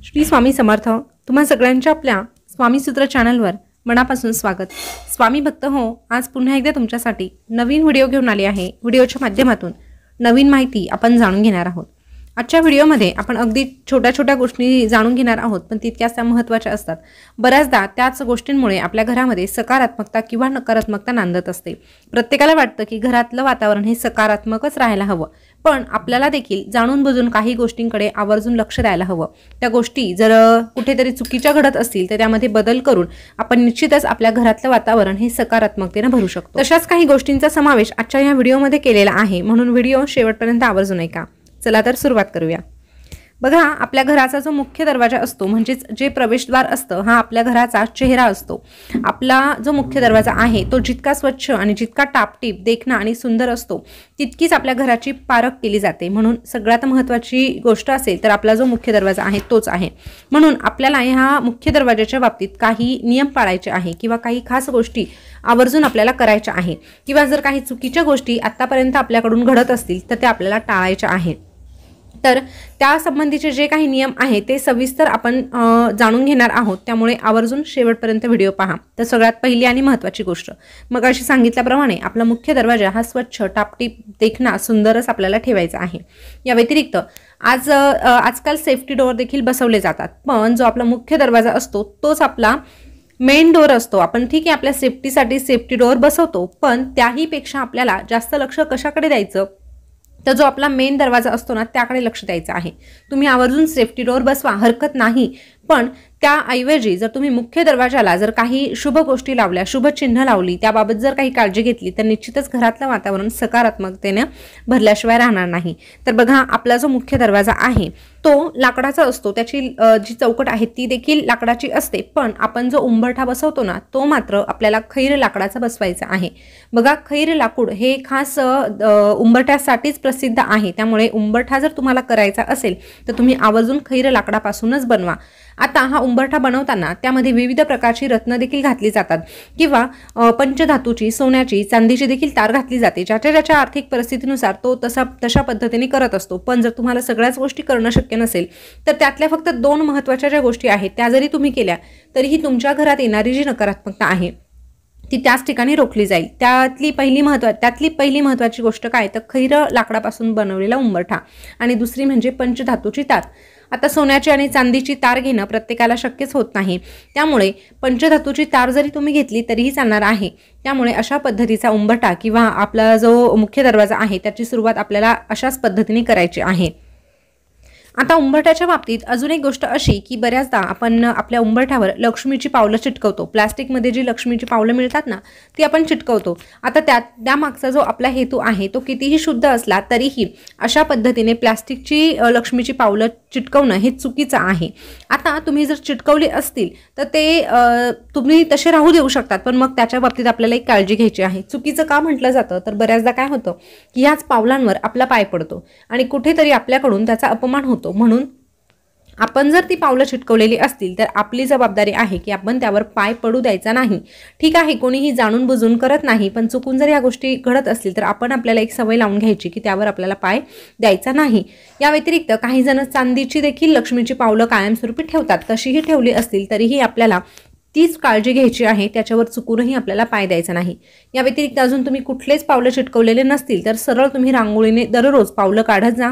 श्री स्वामी समर्थ। तुम्हा सगळ्यांच्या आपल्या स्वामी सूत्र चॅनलवर मनापासून स्वागत। स्वामी भक्त हो, आज पुन्हा एकदा तुमच्यासाठी नवीन व्हिडिओ घेऊन आले आहे। व्हिडिओच्या माध्यमातून नवीन माहिती आपण जाणून घेणार आहोत। आजच्या व्हिडिओमध्ये आपण अगदी छोट्या गोष्टी जाणून घेणार आहोत, पण तितक्याच त्या महत्त्वाच्या असतात। बऱ्याचदा त्याच गोष्टींमुळे आपल्या घरामध्ये सकारात्मकता किंवा नकारात्मकता नांदत असते। प्रत्येकाला वाटतं की घरातलं वातावरण हे सकारात्मकच राहायला हवं, पण आपल्याला देखील जाणून बुजून काही गोष्टींकडे आवर्जून लक्ष द्यायला हवं। त्या गोष्टी जर कुठेतरी चुकीच्या घडत असतील तर त्यामध्ये बदल करून आपण निश्चितच आपल्या घरातलं वातावरण हे सकारात्मकतेने भरू शकतो। तशाच काही गोष्टींचा समावेश आजच्या या व्हिडिओमध्ये केलेला आहे, म्हणून व्हिडिओ शेवटपर्यंत आवर्जून ऐका। चला तर सुरुवात करूया। बघा, आपल्या घराचा जो मुख्य दरवाजा असतो म्हणजेच जे प्रवेशद्वार असतं, हा आपल्या घराचा चेहरा असतो। आपला जो मुख्य दरवाजा आहे तो जितका स्वच्छ आणि जितका टापटीप देखणा आणि सुंदर असतो, तितकीच आपल्या घराची पारख केली जाते। म्हणून सगळ्यात महत्त्वाची गोष्ट असेल तर आपला जो मुख्य दरवाजा आहे तोच आहे। म्हणून आपल्याला ह्या मुख्य दरवाजाच्या बाबतीत काही नियम पाळायचे आहे किंवा काही खास गोष्टी आवर्जून आपल्याला करायच्या आहे, किंवा जर काही चुकीच्या गोष्टी आतापर्यंत आपल्याकडून घडत असतील तर त्या आपल्याला टाळायच्या आहेत। तर त्या संबंधीचे जे काही नियम आहे ते सविस्तर आपण जाणून घेणार आहोत, त्यामुळे आवर्जून शेवटपर्यंत व्हिडिओ पहा। तर सगळ्यात पहिली आणि महत्त्वाची गोष्ट, मग अशी सांगितल्याप्रमाणे आपला मुख्य दरवाजा हा स्वच्छ टापटीप देखणा सुंदरच आपल्याला ठेवायचा आहे। या व्यतिरिक्त आजकाल सेफ्टी डोअर देखील बसवले जातात, पण जो आपला मुख्य दरवाजा असतो तोच आपला मेन डोअर असतो। आपण ठीक आहे आपल्या सेफ्टीसाठी सेफ्टी डोअर बसवतो, पण त्याही पेक्षा आपल्याला जास्त लक्ष कशाकडे द्यायचं, तर जो आपला मेन दरवाजा असतो ना त्याकडे लक्ष द्यायचं आहे। तुम्ही आवर्जून सेफ्टी डोअर बसवा, हरकत नाही, पण त्याऐवजी जर तुम्ही मुख्य दरवाजाला जर काही शुभ गोष्टी लावल्या, शुभ चिन्ह लावली, त्याबाबत जर काही काळजी घेतली तर निश्चितच घरातलं वातावरण सकारात्मकतेने भरल्याशिवाय राहणार नाही। तर बघा, आपला जो मुख्य दरवाजा आहे तो लाकडाचा असतो, त्याची जी चौकट आहे ती देखील लाकडाची असते, पण आपण जो उंबरठा बसवतो ना तो मात्र आपल्याला खैर लाकडाचा बसवायचा आहे। बघा, खैर लाकूड हे खास उंबरठ्यासाठीच प्रसिद्ध आहे, त्यामुळे उंबरठा जर तुम्हाला करायचा असेल तर तुम्ही आवर्जून खैर लाकडापासूनच बनवा। आता हा उंबरठा बनवताना त्यामध्ये विविध प्रकारची रत्न देखील घातली जातात, किंवा पंचधातूची, सोन्याची, चांदीची देखील तार घातली जाते। ज्याच्या आर्थिक परिस्थितीनुसार तो तशा पद्धतीने करत असतो। पण जर तुम्हाला सगळ्याच गोष्टी करणं शक्य नसेल तर त्यातल्या फक्त 2 महत्त्वाच्या ज्या गोष्टी आहेत त्या जरी तुम्ही केल्या तरीही तुमच्या घरात येणारी जी नकारात्मकता आहे ती त्याच ठिकाणी रोखली जाईल। त्यातली पहिली महत्त्वाची गोष्ट काय, तर खैर लाकडापासून बनवलेला उंबरठा, आणि दुसरी म्हणजे पंचधातूची तार। आता सोन्याची आणि चांदीची तार घेणं प्रत्येकाला शक्यच होत नाही, त्यामुळे पंचधातूची तार जरी तुम्ही घेतली तरीही चालणार आहे। त्यामुळे अशा पद्धतीचा उंबरठा किंवा आपला जो मुख्य दरवाजा आहे त्याची सुरुवात आपल्याला अशाच पद्धतीने करायची आहे। आता उंबरठ्याच्या बाबतीत अजून एक गोष्ट अशी की बऱ्याचदा आपण आपल्या उंबरठ्यावर लक्ष्मीची पावलं चिटकवतो। प्लास्टिकमध्ये जी लक्ष्मीची पावलं मिळतात ना ती आपण चिटकवतो। आता त्यामागचा जो आपला हेतू आहे तो कितीही शुद्ध असला तरीही अशा पद्धतीने प्लास्टिकची लक्ष्मीची पावलं चिटकवणं हे चुकीचं आहे। आता तुम्ही जर चिटकवली असतील तर ते तुम्ही तसे राहू देऊ शकतात, पण मग त्याच्या बाबतीत आपल्याला एक काळजी घ्यायची आहे। चुकीचं का म्हटलं जातं, तर बऱ्याचदा काय होतं की ह्याच पावलांवर आपला पाय पडतो आणि कुठेतरी आपल्याकडून त्याचा अपमान होतो। म्हणून आपण जर ती पावलं चिटकवलेली असतील तर आपली जबाबदारी आहे की आपण त्यावर पाय पडू द्यायचा नाही। ठीक आहे, कोणीही जाणून बुजून करत नाही, पण चुकून जर या गोष्टी घडत असतील तर आपण आपल्याला एक सवय लावून घ्यायची की त्यावर आपल्याला पाय द्यायचा नाही। या व्यतिरिक्त काही जण चांदीची देखील लक्ष्मीची पावलं कायमस्वरूपी ठेवतात, तशीही ठेवली असतील तरीही आपल्याला तीच काळजी घ्यायची आहे, त्याच्यावर चुकूनही आपल्याला पाय द्यायचा नाही। या व्यतिरिक्त अजून तुम्ही कुठलेच पावलं चिटकवलेले नसतील तर सरळ तुम्ही रांगोळीने दररोज पावलं काढत जा,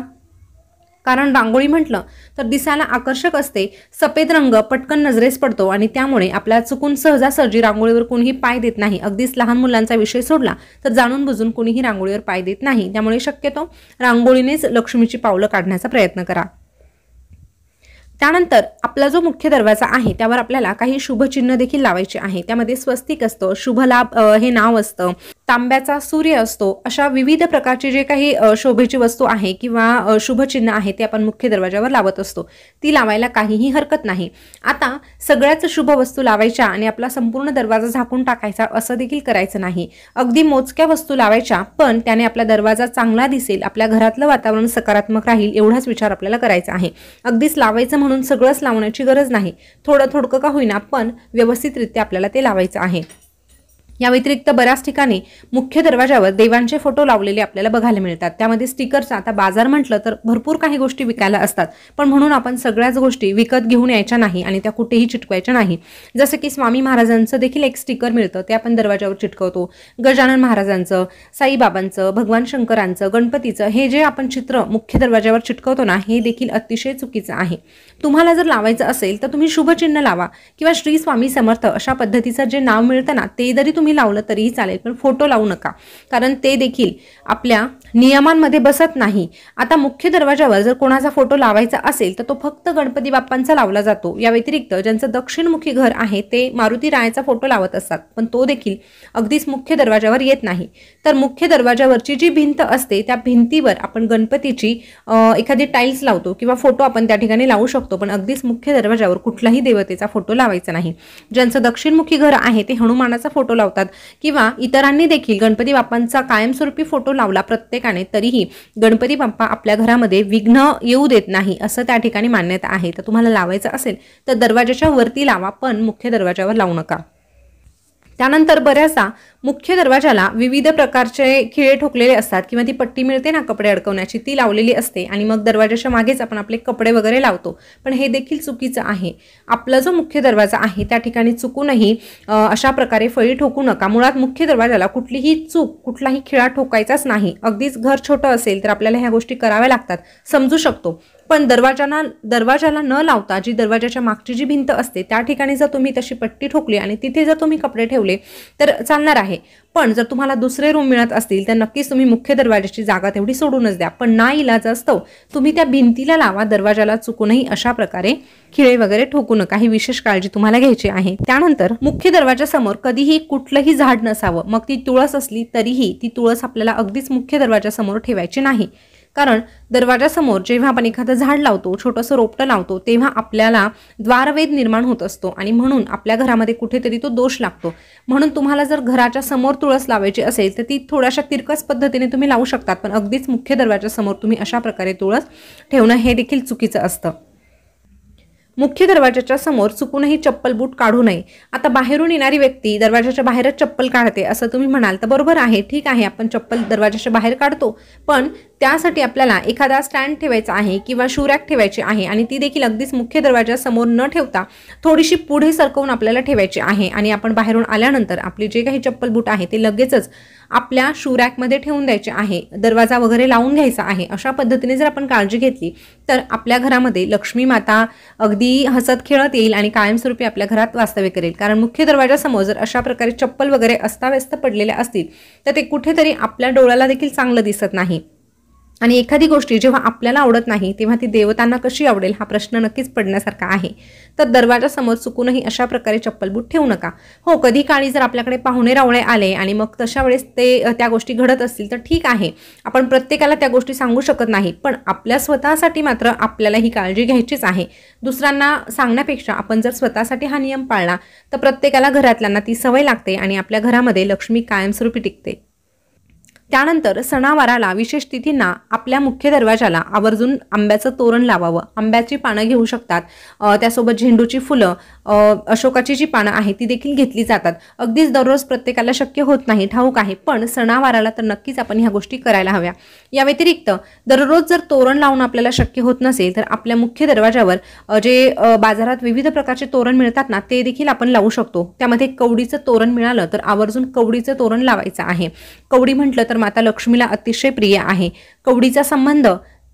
कारण रांगोळी म्हटलं तर दिसायला आकर्षक असते, सफेद रंग पटकन नजरेस पडतो आणि त्यामुळे आपल्या चुकून सहजासहजी रांगोळीवर कोणीही पाय देत नाही। अगदीच लहान मुलांचा विषय सोडला तर जाणून बुजून कोणीही रांगोळीवर पाय देत नाही, त्यामुळे शक्यतो रांगोळीनेच लक्ष्मीची पावलं काढण्याचा प्रयत्न करा। त्यानंतर आपला जो मुख्य दरवाजा आहे त्यावर आपल्याला काही शुभ चिन्ह देखील लावायचे आहे। त्यामध्ये स्वस्तिक असतं, शुभ लाभ हे नाव असतं, तांब्याचा सूर्य असतो। अशा विविध प्रकारची जे काही शोभेची वस्तू आहे किंवा शुभ चिन्ह आहे ते आपण मुख्य दरवाजावर लावत असतो, ती लावायला काहीही हरकत नाही। आता सगळ्याच शुभ वस्तू लावायच्या आणि आपला संपूर्ण दरवाजा झाकून टाकायचा असं देखील करायचं नाही। अगदी मोजक्या वस्तू लावायच्या, पण त्याने आपला दरवाजा चांगला दिसेल, आपल्या घरातलं वातावरण सकारात्मक राहील एवढाच विचार आपल्याला करायचा आहे। अगदीच लावायचं म्हणून सगळंच लावण्याची गरज नाही, थोडं का होईना पण व्यवस्थितरित्या आपल्याला ते लावायचं आहे। या व्यतिरिक्त बऱ्याच ठिकाणी मुख्य दरवाजावर देवांचे फोटो लावलेले आपल्याला बघायला मिळतात। त्यामध्ये स्टिकर्स, आता बाजार म्हटलं तर भरपूर काही गोष्टी विकायला असतात, पण म्हणून आपण सगळ्याच गोष्टी विकत घेऊन यायच्या नाही आणि त्या कुठेही चिटकवायच्या नाही। जसं की स्वामी महाराजांचं देखील एक स्टिकर मिळतं, ते आपण दरवाजावर चिटकवतो। गजानन महाराजांचं, साईबाबांचं, भगवान शंकरांचं, गणपतीचं हे जे आपण चित्र मुख्य दरवाजावर चिटकवतो ना, हे देखील अतिशय चुकीचं आहे। तुम्हाला जर लावायचं असेल तर तुम्ही शुभचिन्ह लावा किंवा श्री स्वामी समर्थ अशा पद्धतीचं जे नाव मिळतं ना, ते जरी तुम्ही लावलं तरीही चालेल, पण फोटो लावू नका, कारण ते देखील आपल्या नियमांमध्ये बसत नाही। आता मुख्य दरवाजावर जर कोणाचा फोटो लावायचा असेल तर तो फक्त गणपती बाप्पांचा लावला जातो। या व्यतिरिक्त ज्यांचं दक्षिणमुखी घर आहे ते मारुती रायाचा फोटो लावत असतात, पण तो देखील अगदीच मुख्य दरवाजावर येत नाही। तर मुख्य दरवाजावरची जी भिंत असते त्या भिंतीवर आपण गणपतीची एखादी टाईल्स लावतो किंवा फोटो आपण त्या ठिकाणी लावू शकतो, पण अगदीच मुख्य दरवाजावर कुठलाही देवतेचा फोटो लावायचा नाही। ज्यांचं दक्षिणमुखी घर आहे ते हनुमानाचा फोटो लावतात किंवा इतरांनी देखील गणपती बाप्पांचा कायमस्वरूपी फोटो लावला प्रत्येकाने, तरीही गणपती बाप्पा आपल्या घरामध्ये विघ्न येऊ देत नाही असं त्या ठिकाणी मान्यता आहे। तर तुम्हाला लावायचं असेल तर दरवाजाच्या वरती लावा, पण मुख्य दरवाजावर लावू नका। त्यानंतर बऱ्याचदा मुख्य दरवाजाला विविध प्रकारचे खिळे ठोकलेले असतात किंवा ती पट्टी मिळते ना कपडे अडकवण्याची, ती लावलेली असते आणि मग दरवाजाच्या मागेच आपण आपले कपडे वगैरे लावतो, पण हे देखील चुकीचं आहे। आपला जो मुख्य दरवाजा आहे त्या ठिकाणी चुकूनही अशा प्रकारे फळी ठोकू नका। मुळात मुख्य दरवाजाला कुठलीही चूक, कुठलाही खिळा ठोकायचाच नाही। अगदीच घर छोटं असेल तर आपल्याला ह्या गोष्टी कराव्या लागतात, समजू शकतो, पण दरवाजाला न लावता जी दरवाजाच्या मागची जी भिंत असते त्या ठिकाणी जर तुम्ही तशी पट्टी ठोकली आणि तिथे जर तुम्ही कपडे ठेवले तर चालणार आहे। पण जर तुम्हाला दुसरे रूम मिळत असतील तर नक्कीच तुम्ही मुख्य दरवाजाची जागा तेवढी सोडूनच द्या, पण नाईलाजास्तव तुम्ही त्या भिंतीला लावा, दरवाजाला चुकूनही अशा प्रकारे खिळे वगैरे ठोकू नका। ही विशेष काळजी तुम्हाला घ्यायची आहे। त्यानंतर मुख्य दरवाजासमोर कधीही कुठलंही झाड नसावं, मग ती तुळस असली तरीही ती तुळस आपल्याला अगदीच मुख्य दरवाजासमोर ठेवायची नाही, कारण दरवाजासमोर जेव्हा आपण एखादं झाड लावतो, छोटंसं रोपटं लावतो, तेव्हा आपल्याला द्वारवेध निर्माण होत असतो आणि म्हणून आपल्या घरामध्ये कुठेतरी तो दोष लागतो। म्हणून तुम्हाला जर घराच्या समोर तुळस लावायची असेल तर ती थोड्याशा तिरकस पद्धतीने तुम्ही लावू शकतात, पण अगदीच मुख्य दरवाजासमोर तुम्ही अशा प्रकारे तुळस ठेवणं हे देखील चुकीचं असतं। मुख्य दरवाजाच्या समोर चुकूनही चप्पल बूट काढू नये। आता बाहेरून येणारी व्यक्ती दरवाजाच्या बाहेरच चप्पल काढते असं तुम्ही म्हणाल तर बरोबर आहे, ठीक आहे, आपण चप्पल दरवाजाच्या बाहेर काढतो, पण त्यासाठी आपल्याला एखादा स्टँड ठेवायचा आहे किंवा शू रॅक ठेवायची आहे आणि ती देखील अगदीच मुख्य दरवाजासमोर न ठेवता थोडीशी पुढे सरकवून आपल्याला ठेवायची आहे आणि आपण बाहेरून आल्यानंतर आपले जे काही चप्पल बूट आहे ते लगेचच आपल्या शू रॅकमध्ये ठेवून द्यायचे आहे, दरवाजा वगैरे लावून घ्यायचा आहे। अशा पद्धतीने जर आपण काळजी घेतली तर आपल्या घरामध्ये लक्ष्मी माता अगदी हसत खेळत येईल आणि कायमस्वरूपी आपल्या घरात वास्तव्य करेल। कारण मुख्य दरवाजासमोर जर अशा प्रकारे चप्पल वगैरे अस्ताव्यस्त पडलेल्या असतील तर ते कुठेतरी आपल्या डोळ्याला देखील चांगलं दिसत नाही आणि एखादी गोष्ट जेव्हा आपल्याला आवडत नाही तेव्हा ती देवतांना कशी आवडेल हा प्रश्न नक्कीच पडण्यासारखा आहे। तर दरवाजासमोर चुकूनही अशा प्रकारे चप्पल बूट ठेवू नका। हो, कधी काळी जर आपल्याकडे पाहुणे रावळे आले आणि मग तशा वेळेस त्या गोष्टी घडत असतील तर ठीक आहे, आपण प्रत्येकाला त्या गोष्टी सांगू शकत नाही, पण आपल्या स्वतःसाठी मात्र आपल्याला ही काळजी घ्यायचीच आहे। दुसऱ्यांना सांगण्यापेक्षा आपण जर स्वतःसाठी हा नियम पाळला तर प्रत्येकाला घरातल्यांना ती सवय लागते आणि आपल्या घरामध्ये लक्ष्मी कायमस्वरूपी टिकते। त्यानंतर सणावाराला, विशेष तिथींना आपल्या मुख्य दरवाजाला आवर्जून आंब्याचं तोरण लावावं। आंब्याची पानं घेऊ शकतात, त्यासोबत झेंडूची फुलं, अशोकाची जी पानं आहेत ती देखील घेतली जातात। अगदीच दररोज प्रत्येकाला शक्य होत नाही, ठाऊक आहे, पण सणावाराला तर नक्कीच आपण ह्या गोष्टी करायला हव्या। या व्यतिरिक्त दररोज जर तोरण लावून आपल्याला शक्य होत नसेल तर आपल्या मुख्य दरवाजावर जे बाजारात विविध प्रकारचे तोरण मिळतात ना ते देखील आपण लावू शकतो। त्यामध्ये कवडीचं तोरण मिळालं तर आवर्जून कवडीचं तोरण लावायचं आहे। कवडी म्हटलं तर माता लक्ष्मीला अतिशय प्रिय आहे। कवडीचा संबंध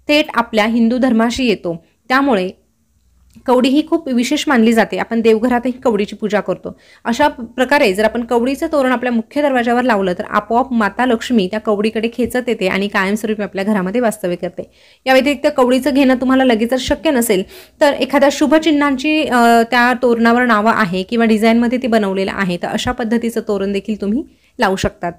थेट आपल्या हिंदू धर्माशी येतो, त्यामुळे कवडी ही खूप विशेष मानली जाते। आपण देवघरातही कवडीची पूजा करतो। अशा प्रकारे जर आपण कवडीचं तोरण आपल्या मुख्य दरवाजावर लावलं तर आपोआप माता लक्ष्मी त्या कवडीकडे खेचत येते आणि कायमस्वरूपी आपल्या घरामध्ये वास्तव्य करते। या व्यतिरिक्त कवडीचं घेणं तुम्हाला लगेचच शक्य नसेल तर एखाद्या शुभचिन्हांची त्या तोरणावर नावं आहे किंवा डिझाईनमध्ये ते बनवलेलं आहे, तर अशा पद्धतीचं तोरण देखील तुम्ही लावू शकतात।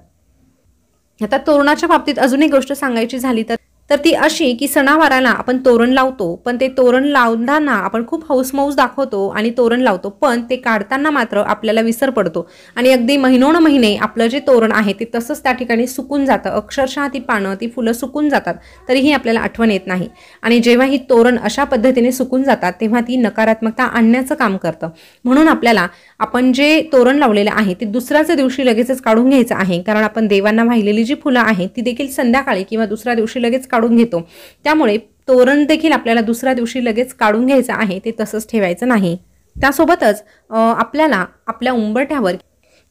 आता तोरणाच्या बाबतीत अजून एक गोष्ट सांगायची झाली तर तर ती अशी की सणावाराला आपण तोरण लावतो, पण ते तोरण लावताना आपण खूप हौसमौस दाखवतो आणि तोरण लावतो, पण ते काढताना मात्र आपल्याला विसर पडतो आणि अगदी महिनोन-महिने आपलं जे तोरण आहे ते तसंच त्या ठिकाणी सुकून जातं. अक्षरशः ती पानं, ती फुलं सुकून जातात, तरीही आपल्याला आठवण येत नाही. आणि जेव्हा ही तोरण अशा पद्धतीने सुकून जातात तेव्हा ती नकारात्मकता आणण्याचं काम करतं. म्हणून आपल्याला आपण जे तोरण लावलेलं आहे ते दुसऱ्याच दिवशी लगेचच काढून घ्यायचं आहे, कारण आपण देवांना वाहिलेली जी फुलं आहेत ती देखील संध्याकाळी किंवा दुसऱ्या दिवशी लगेच काढून घेतो. त्यामुळे तोरण देखील आपल्याला दुसऱ्या दिवशी लगेच काढून घ्यायचं आहे, ते तसंच ठेवायचं नाही. त्यासोबतच आपल्याला आपल्या उंबरठ्यावर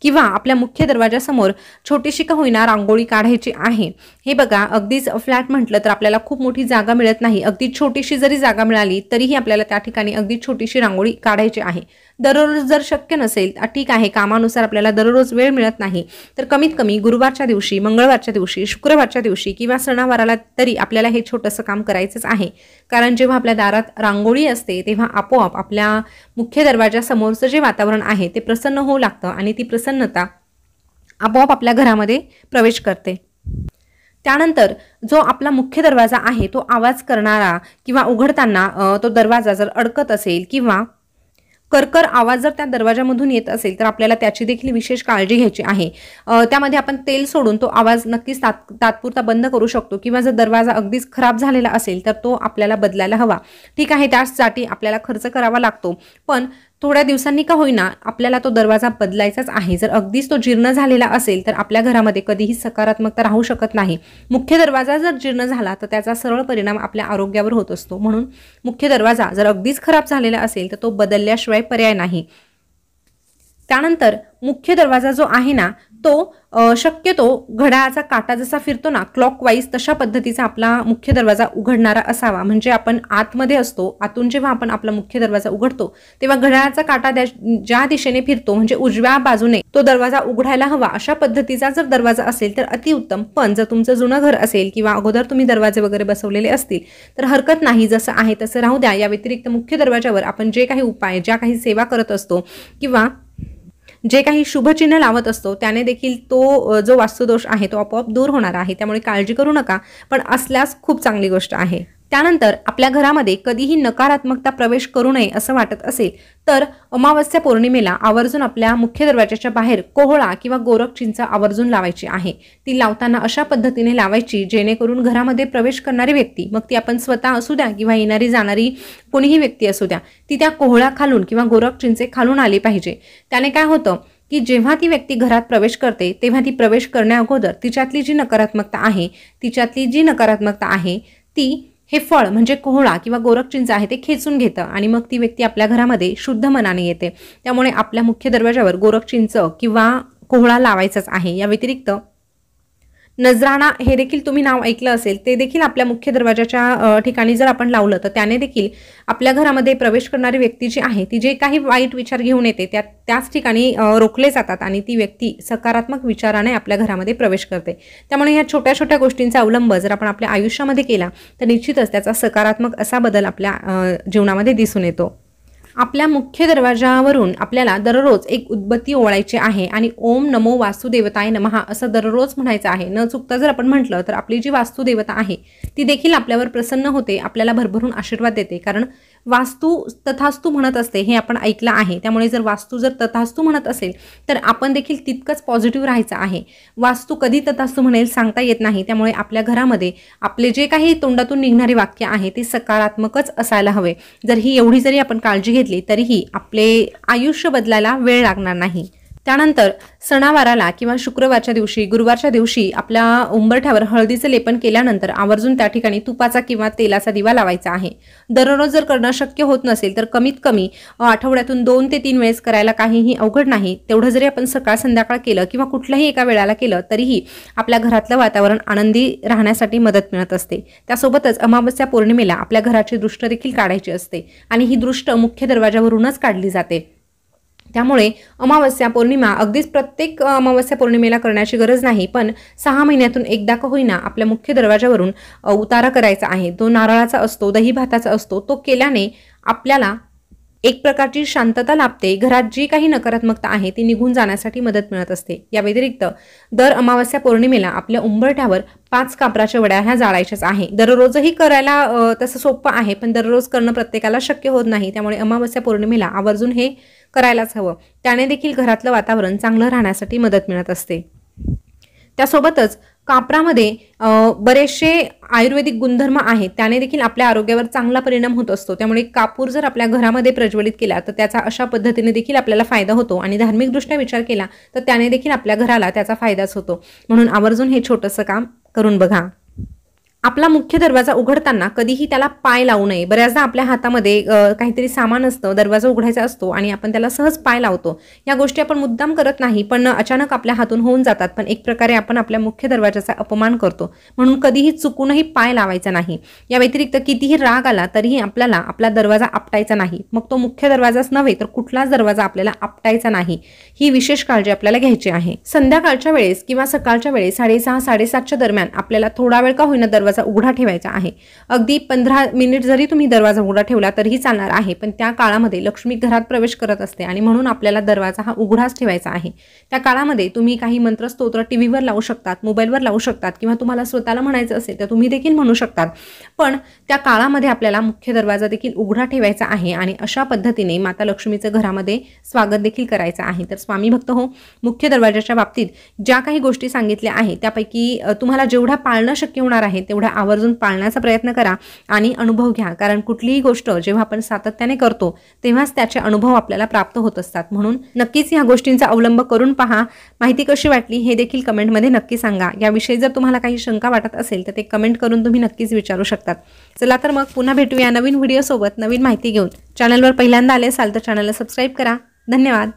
किंवा आपल्या मुख्य दरवाजासमोर छोटीशी का होईना रांगोळी काढायची आहे. हे बघा, अगदीच फ्लॅट म्हटलं तर आपल्याला खूप मोठी जागा मिळत नाही. अगदी छोटीशी जरी जागा मिळाली तरीही आपल्याला त्या ठिकाणी अगदी छोटीशी रांगोळी काढायची आहे. दररोज जर शक्य नसेल ठीक आहे, कामानुसार आपल्याला दररोज वेळ मिळत नाही, तर कमीत कमी गुरुवारच्या दिवशी, मंगळवारच्या दिवशी, शुक्रवारच्या दिवशी किंवा सणावाराला तरी आपल्याला हे छोटंसं काम करायचंच आहे. कारण जेव्हा आपल्या दारात रांगोळी असते तेव्हा आपोआप आपल्या मुख्य दरवाजासमोरचं जे वातावरण आहे ते प्रसन्न होऊ लागतं आणि ती प्रसन्नता आपोआप आपल्या घरामध्ये प्रवेश करते. त्यानंतर जो आपला मुख्य दरवाजा आहे तो आवाज करणारा किंवा उघडताना तो दरवाजा जर अडकत असेल किंवा करकर आवाज जर त्या दरवाजामधून येत असेल तर आपल्याला त्याची देखील विशेष काळजी घ्यायची आहे. त्यामध्ये आपण तेल सोडून तो आवाज नक्कीच तात्पुरता बंद करू शकतो किंवा जर दरवाजा अगदीच खराब झालेला असेल तर तो आपल्याला बदलायला हवा. ठीक आहे, त्यासाठी आपल्याला खर्च करावा लागतो, पण थोड्या दिवसांनी का होईना आपल्याला तो दरवाजा बदलायचाच आहे. जर अगदीच तो जीर्ण झालेला असेल तर आपल्या घरामध्ये कधीही सकारात्मकता राहू शकत नाही. मुख्य दरवाजा जर जीर्ण झाला तर त्याचा सरळ परिणाम आपल्या आरोग्यावर होत असतो. म्हणून मुख्य दरवाजा जर अगदीच खराब झालेला असेल तर तो बदलल्याशिवाय पर्याय नाही. त्यानंतर मुख्य दरवाजा जो आहे ना तो शक्यतो घड्याळाचा काटा जसा फिरतो ना क्लॉकवाईज तशा पद्धतीचा आपला मुख्य दरवाजा उघडणारा असावा. म्हणजे आपण आतमध्ये असतो, आतून जेव्हा आपण आपला मुख्य दरवाजा उघडतो तेव्हा घड्याळाचा काटा ज्या दिशेने फिरतो म्हणजे उजव्या बाजूने तो दरवाजा उघडायला हवा अशा पद्धतीचा जर दरवाजा असेल तर अतिउत्तम. पण जर तुमचं जुनं घर असेल किंवा अगोदर तुम्ही दरवाजे वगैरे बसवलेले असतील तर हरकत नाही, जसं आहे तसं राहू द्या. या व्यतिरिक्त मुख्य दरवाजावर आपण जे काही उपाय, ज्या काही सेवा करत असतो किंवा जे काही शुभचिन्ह लावत असतो त्याने देखील तो जो वास्तुदोष आहे तो आपोआप दूर होणार आहे. त्यामुळे काळजी करू नका, पण असल्यास खूप चांगली गोष्ट आहे. त्यानंतर आपल्या घरामध्ये कधीही नकारात्मकता प्रवेश करू नये असं वाटत असेल तर अमावस्या पौर्णिमेला आवर्जून आपल्या मुख्य दरवाजाच्या बाहेर कोहळा किंवा गोरख चिंच आवर्जून लावायची आहे. ती लावताना अशा पद्धतीने लावायची जेणेकरून घरामध्ये प्रवेश करणारी व्यक्ती, मग ती आपण स्वतः असू द्या किंवा येणारी जाणारी कोणीही व्यक्ती असू द्या, ती त्या कोहळा खालून किंवा गोरख चिंचे खालून आली पाहिजे. त्याने काय होतं की जेव्हा ती व्यक्ती घरात प्रवेश करते तेव्हा ती प्रवेश करण्या अगोदर तिच्यातली जी नकारात्मकता आहे ती हे फळ म्हणजे कोहळा किंवा गोरख चिंच आहे ते खेचून घेतं आणि मग ती व्यक्ती आपल्या घरामध्ये शुद्ध मनाने येते. त्यामुळे आपल्या मुख्य दरवाजावर गोरख चिंच किंवा कोहळा लावायचाच आहे. या व्यतिरिक्त नजराणा हे देखील तुम्ही नाव ऐकलं असेल, ते देखील आपल्या मुख्य दरवाजाच्या ठिकाणी जर आपण लावलं तर त्याने देखील आपल्या घरामध्ये प्रवेश करणारी व्यक्ती जी आहे ती जे काही वाईट विचार घेऊन येते त्याच ठिकाणी रोखले जातात आणि ती व्यक्ती सकारात्मक विचाराने आपल्या घरामध्ये प्रवेश करते. त्यामुळे ह्या छोट्या छोट्या गोष्टींचा अवलंब जर आपण आपल्या आयुष्यामध्ये केला तर निश्चितच त्याचा सकारात्मक असा बदल आपल्या जीवनामध्ये दिसून येतो. आपल्या मुख्य दरवाजावरून आपल्याला दररोज एक उदबत्ती ओवाळायची आहे आणि ओम नमो वास्तुदेवताय नमः असं दररोज म्हणायचं आहे. न चुकता जर आपण म्हटलं तर आपली जी वास्तुदेवता आहे ती देखील आपल्यावर प्रसन्न होते, आपल्याला भरभरून आशीर्वाद देते. कारण वास्तू तथास्तू म्हणत असते हे आपण ऐकलं आहे. त्यामुळे जर वास्तू जर तथास्तू म्हणत असेल तर आपण देखील तितकंच पॉझिटिव्ह राहायचं आहे. वास्तू कधी तथास्तू म्हणेल सांगता येत नाही. त्यामुळे आपल्या घरामध्ये आपले जे काही तोंडातून निघणारे वाक्य आहे ते सकारात्मकच असायला हवे. जरी आपण काळजी घेतली तरीही आपले आयुष्य बदलायला वेळ लागणार नाही. त्यानंतर सणावाराला किंवा शुक्रवारच्या दिवशी, गुरुवारच्या दिवशी आपल्या उंबरठ्यावर हळदीचं लेपन केल्यानंतर आवर्जून त्या ठिकाणी तुपाचा किंवा तेलाचा दिवा लावायचा आहे. दररोज जर करणं शक्य होत नसेल तर कमीत कमी आठवड्यातून 2 ते 3 वेळेस करायला काहीही अवघड नाही. तेवढं जरी आपण सकाळ संध्याकाळ केलं किंवा कुठल्याही एका वेळेला केलं तरीही आपल्या घरातलं वातावरण आनंदी राहण्यासाठी मदत मिळत असते. त्यासोबतच अमावस्या पौर्णिमेला आपल्या घराची दृष्ट देखील काढायची असते आणि ही दृष्ट मुख्य दरवाजावरूनच काढली जाते. त्यामुळे अमावस्या पौर्णिमा अगदीच प्रत्येक अमावस्या पौर्णिमेला करण्याची गरज नाही, पण 6 महिन्यातून एकदा का होईना आपल्या मुख्य दरवाजावरून उतारा करायचा आहे. तो नारळाचा असतो, दही भाताचा असतो. तो केल्याने आपल्याला एक प्रकारची शांतता लाभते, घरात जी काही नकारात्मकता आहे ती निघून जाण्यासाठी मदत मिळत असते। या व्यतिरिक्त दर अमावस्या पौर्णिमेला आपल्या उंबरठ्यावर 5 कापराच्या वड्या ह्या जाळायच्याच आहे। दररोजही करायला तसं सोपं आहे, पण दररोज करणं प्रत्येकाला शक्य होत नाही, त्यामुळे अमावस्या पौर्णिमेला आवर्जून हे करायलाच हवं। त्याने देखील घरातलं वातावरण चांगलं राहण्यासाठी मदत मिळत असते। त्यासोबतच कापरामध्ये बरेचसे आयुर्वेदिक गुणधर्म आहेत, त्याने देखील आपल्या आरोग्यावर चांगला परिणाम होत असतो। त्यामुळे कापूर जर आपल्या घरामध्ये प्रज्वलित केला तर त्याचा अशा पद्धतीने देखील आपल्याला फायदा होतो आणि धार्मिकदृष्ट्या विचार केला तर त्याने देखील आपल्या घराला त्याचा फायदाच होतो। म्हणून आवर्जून हे छोटंसं काम करून बघा। आपला मुख्य दरवाजा उघडताना कधीही त्याला पाय लावू नये। बऱ्याचदा आपल्या हातामध्ये काहीतरी सामान असतं, दरवाजा उघडायचा असतो आणि आपण त्याला सहज पाय लावतो। या गोष्टी आपण मुद्दाम करत नाही, पण अचानक आपल्या हातून होऊन जातात, पण एक प्रकारे आपण आपल्या मुख्य दरवाजाचा अपमान करतो। म्हणून कधीही चुकूनही पाय लावायचा नाही। या व्यतिरिक्त कितीही राग आला तरीही आपल्याला आपला दरवाजा आपटायचा नाही। मग तो मुख्य दरवाजाच नव्हे तर कुठलाच दरवाजा आपल्याला आपटायचा नाही, ही विशेष काळजी आपल्याला घ्यायची आहे। संध्याकाळच्या वेळेस किंवा सकाळच्या वेळेस 6:30 7:30च्या दरम्यान आपल्याला थोडा वेळ का होईना दरवाजा उघडा ठेवायचा आहे। अगदी 15 मिनिट जरी तुम्ही दरवाजा उघडा ठेवला तरीही चालणार आहे, पण त्या काळामध्ये लक्ष्मी घरात प्रवेश करत असते आणि म्हणून आपल्याला दरवाजा हा उघडाच ठेवायचा आहे। त्या काळामध्ये तुम्ही काही मंत्र स्तोत्र टीव्हीवर लावू शकतात, मोबाईलवर लावू शकतात किंवा तुम्हाला स्वतःला म्हणायचं असेल तर तुम्ही देखील म्हणू शकतात, पण त्या काळामध्ये आपल्याला मुख्य दरवाजा देखील उघडा ठेवायचा आहे आणि अशा पद्धतीने माता लक्ष्मीचं घरामध्ये स्वागत देखील करायचं आहे। तर स्वामी भक्त हो, मुख्य दरवाजाच्या बाबतीत ज्या काही गोष्टी सांगितल्या आहेत त्यापैकी तुम्हाला जेवढा पाळणं शक्य होणार आहे तेवढा आवर्जून पाळण्याचा प्रयत्न करा आणि अनुभव घ्या, कारण कुठलीही गोष्ट जेव्हा आपण सातत्याने करतो तेव्हाच त्याचे अनुभव आपल्याला प्राप्त होत असतात। म्हणून नक्कीच या गोष्टींचा अवलंब करून पहा। माहिती कशी वाटली हे देखील कमेंटमध्ये नक्की सांगा। याविषयी जर तुम्हाला काही शंका वाटत असेल तर ते कमेंट करून तुम्ही नक्कीच विचारू शकतात। चला तर मग पुन्हा भेटूया नवीन व्हिडिओ सोबत, नवीन माहिती घेऊन। चॅनलवर पहिल्यांदा आले असाल तर चॅनलला सबस्क्राईब करा। धन्यवाद।